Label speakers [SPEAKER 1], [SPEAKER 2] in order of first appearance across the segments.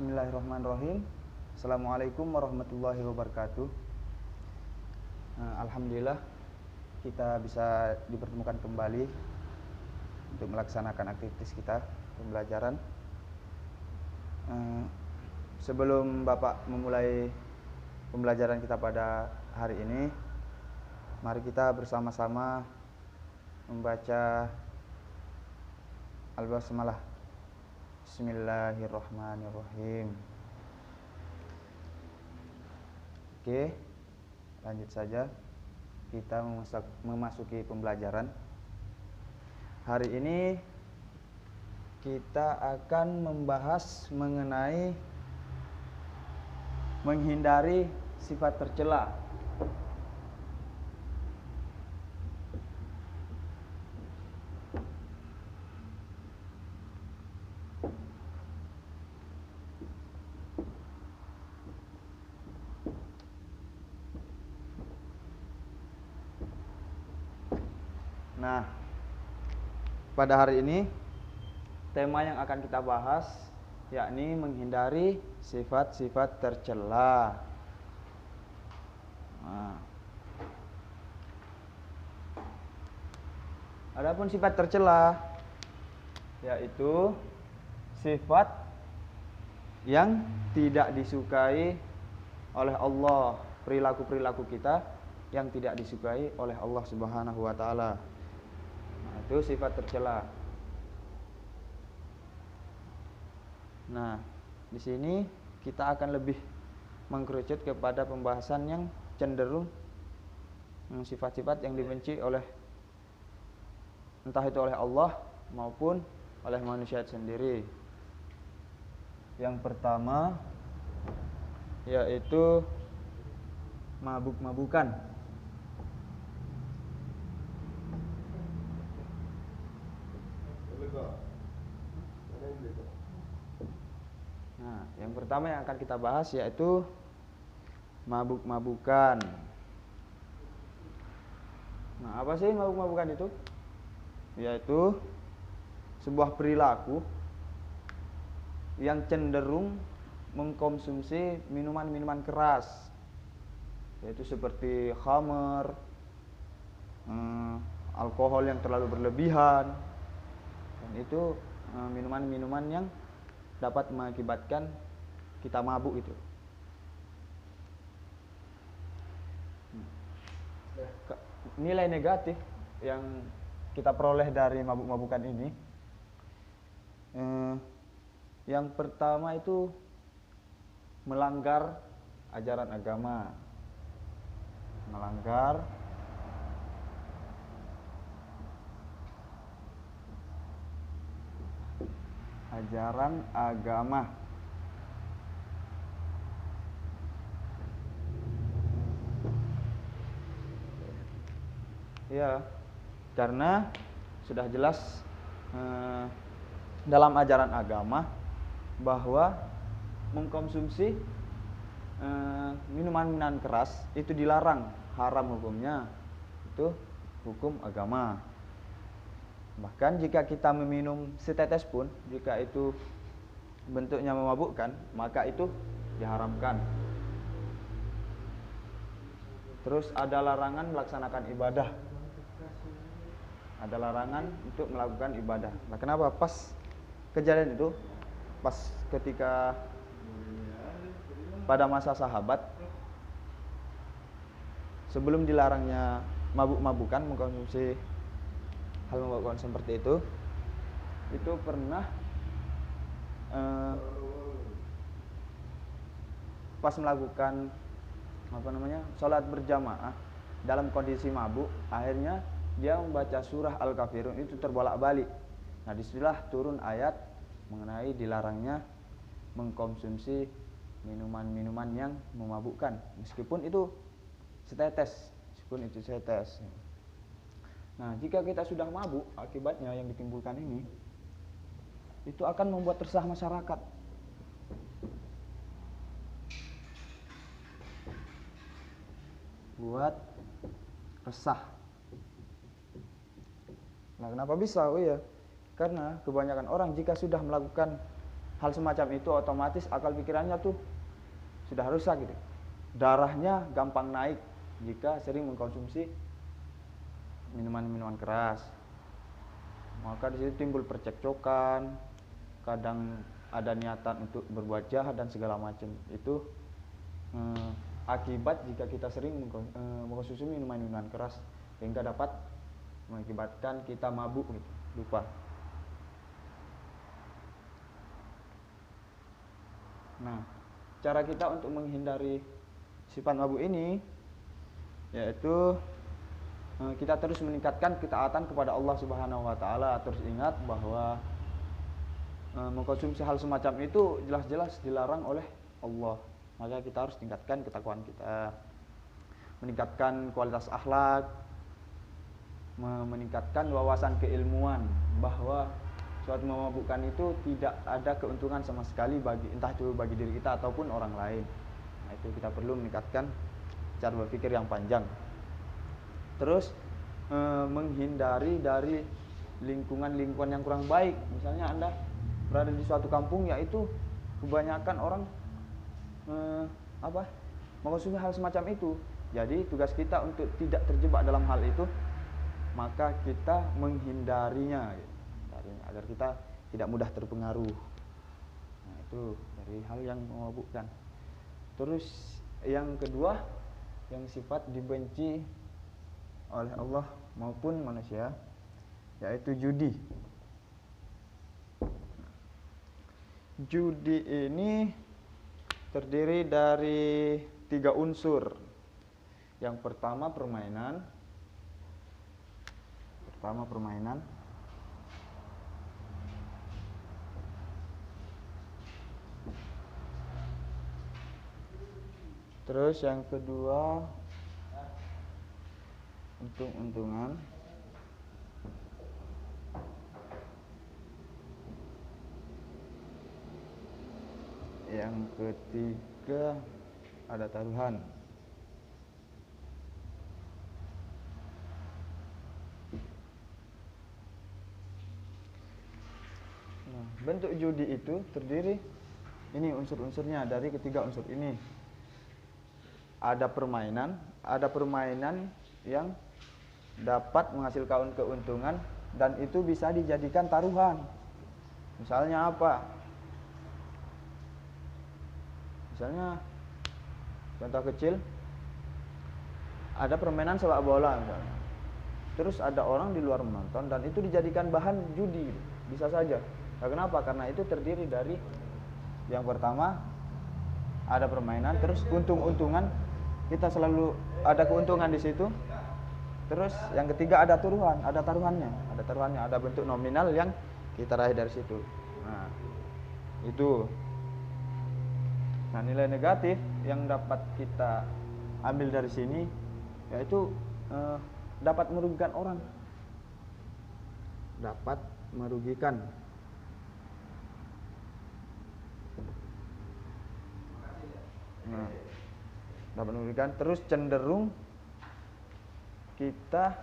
[SPEAKER 1] Bismillahirrahmanirrahim. Assalamualaikum warahmatullahi wabarakatuh. Alhamdulillah kita bisa dipertemukan kembali untuk melaksanakan aktivitas kita pembelajaran. Sebelum Bapak memulai pembelajaran kita pada hari ini, mari kita bersama-sama membaca Al-Basmalah. Bismillahirrahmanirrahim. Oke, lanjut saja. Kita memasuki pembelajaran. Hari ini kita akan membahas mengenai menghindari sifat tercela. Nah, pada hari ini tema yang akan kita bahas yakni menghindari sifat-sifat tercela. Adapun sifat tercela yaitu sifat yang tidak disukai oleh Allah, perilaku-perilaku kita yang tidak disukai oleh Allah Subhanahu wa taala. Itu sifat tercela. Nah, di sini kita akan lebih mengkerucut kepada pembahasan yang cenderung sifat-sifat yang dibenci oleh entah itu oleh Allah maupun oleh manusia sendiri. Yang pertama yaitu mabuk-mabukan. Nah, yang pertama yang akan kita bahas yaitu mabuk-mabukan. Nah, apa sih mabuk-mabukan itu? Yaitu sebuah perilaku yang cenderung mengkonsumsi minuman-minuman keras, yaitu seperti khamar, alkohol yang terlalu berlebihan, dan itu minuman-minuman yang dapat mengakibatkan kita mabuk itu. Nilai negatif yang kita peroleh dari mabuk-mabukan ini, yang pertama itu melanggar ajaran agama, melanggar ajaran agama. Ya, karena sudah jelas dalam ajaran agama bahwa mengkonsumsi minuman-minuman keras itu dilarang, haram hukumnya. Itu hukum agama. Bahkan jika kita meminum setetes pun, jika itu bentuknya memabukkan, maka itu diharamkan. Terus ada larangan melaksanakan ibadah. Ada larangan untuk melakukan ibadah. Nah, kenapa? Pas kejadian itu, pas ketika pada masa sahabat, sebelum dilarangnya mabuk-mabukan, mengkonsumsi hal memabukkan seperti itu pernah pas melakukan sholat berjamaah dalam kondisi mabuk, akhirnya dia membaca surah Al-Kafirun itu terbolak-balik. Nah, disitulah turun ayat mengenai dilarangnya mengkonsumsi minuman-minuman yang memabukkan, meskipun itu setetes. Nah, jika kita sudah mabuk, akibatnya yang ditimbulkan ini itu akan membuat resah masyarakat. Buat resah. Nah, kenapa bisa? Oh iya, karena kebanyakan orang jika sudah melakukan hal semacam itu otomatis akal pikirannya tuh sudah rusak gitu. Darahnya gampang naik jika sering mengkonsumsi minuman-minuman keras. Maka di situ timbul percekcokan, kadang ada niatan untuk berbuat jahat dan segala macam. Itu akibat jika kita sering mengkonsumsi minuman-minuman keras, sehingga dapat mengakibatkan kita mabuk gitu, lupa. Nah, cara kita untuk menghindari sifat mabuk ini yaitu kita terus meningkatkan ketaatan kepada Allah Subhanahu wa taala. Terus ingat bahwa mengkonsumsi hal semacam itu jelas-jelas dilarang oleh Allah. Maka kita harus tingkatkan ketakwaan kita, meningkatkan kualitas akhlak, meningkatkan wawasan keilmuan bahwa suatu memabukkan itu tidak ada keuntungan sama sekali bagi entah itu bagi diri kita ataupun orang lain. Nah, itu kita perlu meningkatkan cara berpikir yang panjang. Terus menghindari dari lingkungan-lingkungan yang kurang baik. Misalnya Anda berada di suatu kampung yaitu kebanyakan orang mengkonsumsi hal semacam itu. Jadi tugas kita untuk tidak terjebak dalam hal itu, maka kita menghindarinya agar kita tidak mudah terpengaruh. Nah, itu dari hal yang memabukkan. Terus yang kedua, yang sifat dibenci oleh Allah maupun manusia, yaitu judi. Judi ini terdiri dari 3 unsur. Yang pertama permainan. Terus yang kedua untung-untungan. Yang ketiga ada taruhan. Nah, bentuk judi itu terdiri ini unsur-unsurnya dari ketiga unsur ini. Ada permainan yang dapat menghasilkan keuntungan dan itu bisa dijadikan taruhan. Misalnya apa? Misalnya contoh kecil, ada permainan sepak bola misalnya. Terus ada orang di luar menonton dan itu dijadikan bahan judi, bisa saja. Nah, kenapa? Karena itu terdiri dari yang pertama ada permainan, terus untung-untungan, kita selalu ada keuntungan di situ. Terus yang ketiga ada taruhannya, ada bentuk nominal yang kita raih dari situ. Nah, itu. Nah, nilai negatif yang dapat kita ambil dari sini yaitu dapat merugikan orang. Dapat merugikan. Nah, dapat merugikan, terus cenderung kita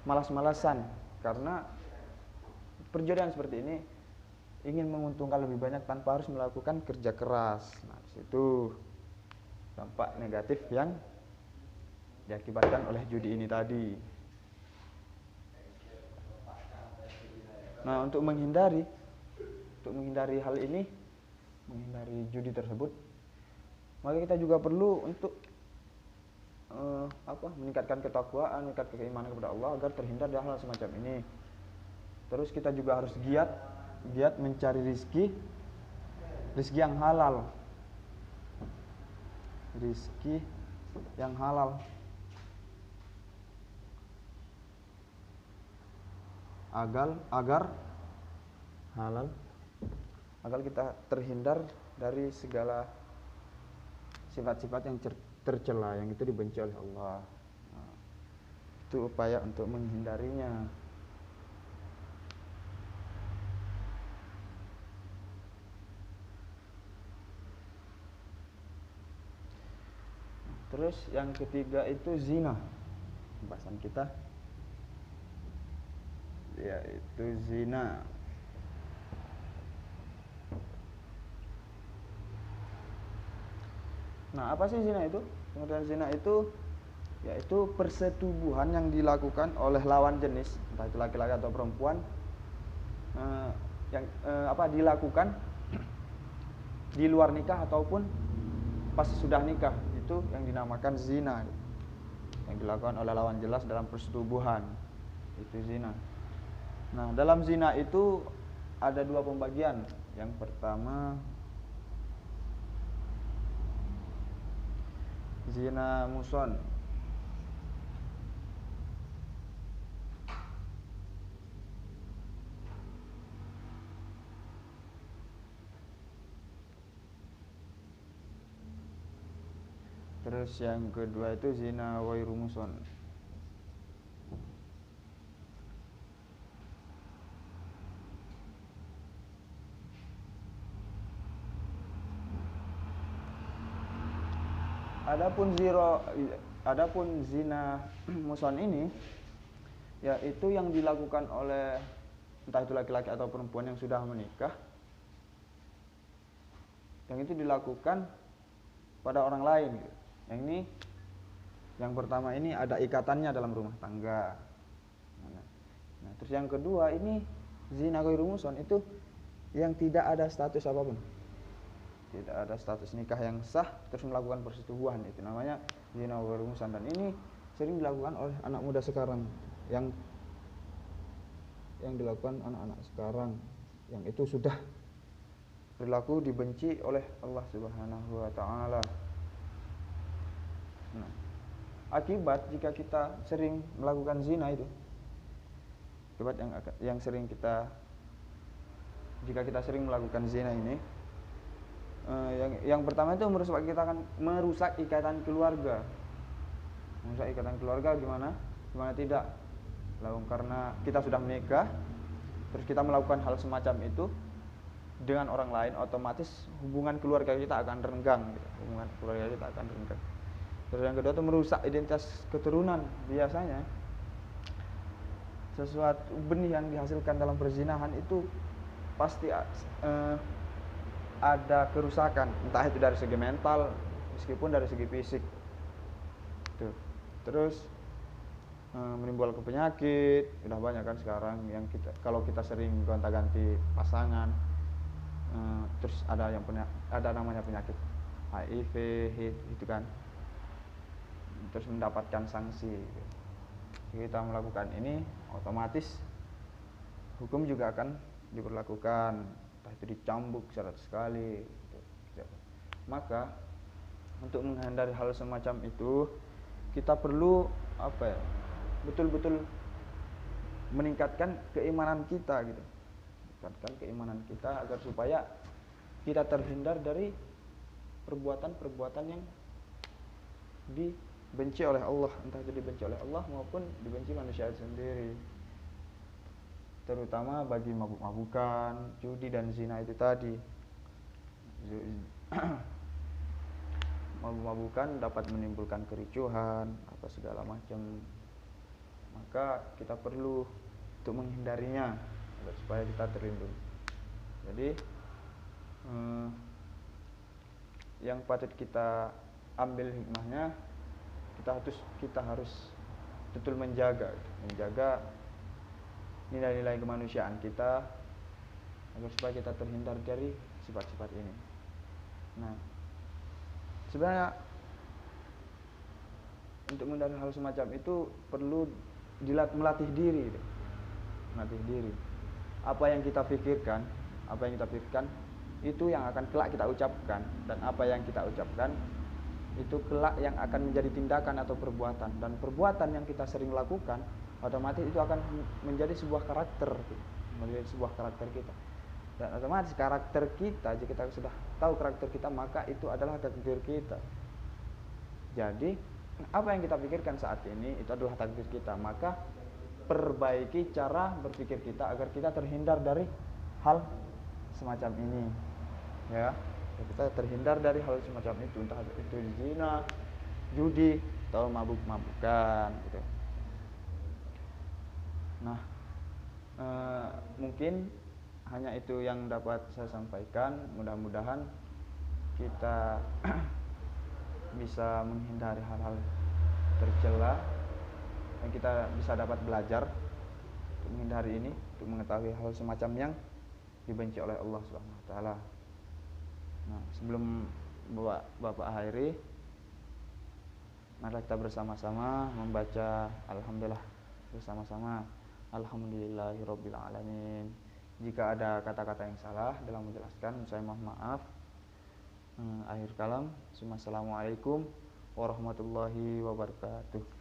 [SPEAKER 1] malas-malasan karena perjodohan seperti ini ingin menguntungkan lebih banyak tanpa harus melakukan kerja keras. Nah, disitu dampak negatif yang diakibatkan oleh judi ini tadi. Nah, untuk menghindari hal ini, menghindari judi tersebut, maka kita juga perlu untuk meningkatkan ketakwaan, meningkatkan keimanan kepada Allah agar terhindar dari hal semacam ini. Terus kita juga harus giat mencari rizki yang halal. Rizki yang halal. Agar halal, agar kita terhindar dari segala sifat-sifat yang tercela yang itu dibenci oleh Allah. Nah, itu upaya untuk menghindarinya. Terus yang ketiga itu zina. Pembahasan kita yaitu zina. Nah, apa sih zina itu? Pengertian zina itu yaitu persetubuhan yang dilakukan oleh lawan jenis, entah itu laki-laki atau perempuan, dilakukan di luar nikah ataupun pas sudah nikah, itu yang dinamakan zina. Yang dilakukan oleh lawan jelas dalam persetubuhan, itu zina. Nah, dalam zina itu ada dua pembagian. Yang pertama zina muson. Terus yang kedua itu zina ghairu muson. Adapun zina muson ini yaitu yang dilakukan oleh entah itu laki-laki atau perempuan yang sudah menikah, yang itu dilakukan pada orang lain. Yang ini, yang pertama ini ada ikatannya dalam rumah tangga. Nah, terus yang kedua ini zina ghairu muson, itu yang tidak ada status apapun, tidak ada status nikah yang sah, terus melakukan persetubuhan, itu namanya zina ghairu muson. Dan ini sering dilakukan oleh anak muda sekarang, yang dilakukan anak-anak sekarang, yang itu sudah perilaku dibenci oleh Allah Subhanahu wa taala. Nah, akibat jika kita sering melakukan zina itu, akibat yang sering kita, jika kita sering melakukan zina ini, yang pertama itu merusak ikatan keluarga. Merusak ikatan keluarga gimana tidak? Lalu karena kita sudah menikah, terus kita melakukan hal semacam itu dengan orang lain, otomatis hubungan keluarga kita akan renggang. Hubungan keluarga kita akan renggang. Terus yang kedua itu merusak identitas keturunan. Biasanya sesuatu benih yang dihasilkan dalam perzinahan itu pasti ada kerusakan, entah itu dari segi mental meskipun dari segi fisik. Tuh. Terus menimbulkan penyakit. Sudah banyak kan sekarang yang kalau kita sering gonta-ganti pasangan, terus ada namanya penyakit HIV, HIV itu kan, terus mendapatkan sanksi. Kita melakukan ini, otomatis hukum juga akan diberlakukan, entah itu dicambuk 100 kali gitu. Maka untuk menghindari hal semacam itu, kita perlu betul-betul meningkatkan keimanan kita gitu. Meningkatkan keimanan kita agar supaya kita terhindar dari perbuatan-perbuatan yang dibenci oleh Allah, entah itu dibenci oleh Allah maupun dibenci manusia sendiri. Terutama bagi mabuk-mabukan, judi dan zina itu tadi. Mabuk-mabukan dapat menimbulkan kericuhan, apa segala macam. Maka kita perlu untuk menghindarinya agar supaya kita terlindung. Jadi yang patut kita ambil hikmahnya, kita harus betul menjaga nilai-nilai kemanusiaan kita agar supaya kita terhindar dari sifat-sifat ini. Nah, sebenarnya untuk menghindari hal semacam itu perlu melatih diri. Melatih diri. Apa yang kita pikirkan itu yang akan kelak kita ucapkan, dan apa yang kita ucapkan itu kelak yang akan menjadi tindakan atau perbuatan, dan perbuatan yang kita sering lakukan otomatis itu akan menjadi sebuah karakter kita, dan otomatis karakter kita, jika kita sudah tahu karakter kita, maka itu adalah takdir kita. Jadi apa yang kita pikirkan saat ini itu adalah takdir kita, maka perbaiki cara berpikir kita agar kita terhindar dari hal semacam ini, ya. Kita terhindar dari hal semacam itu, entah itu zina, judi, atau mabuk-mabukan gitu. Nah, mungkin hanya itu yang dapat saya sampaikan. Mudah-mudahan kita bisa menghindari hal-hal tercela, dan kita bisa dapat belajar untuk menghindari ini, untuk mengetahui hal semacam yang dibenci oleh Allah Subhanahu wa taala. Nah, sebelum Bapak akhiri, mari kita bersama-sama membaca alhamdulillah bersama-sama. Alhamdulillahirabbil alamin. Jika ada kata-kata yang salah dalam menjelaskan, saya mohon maaf. Akhir kalam, assalamualaikum warahmatullahi wabarakatuh.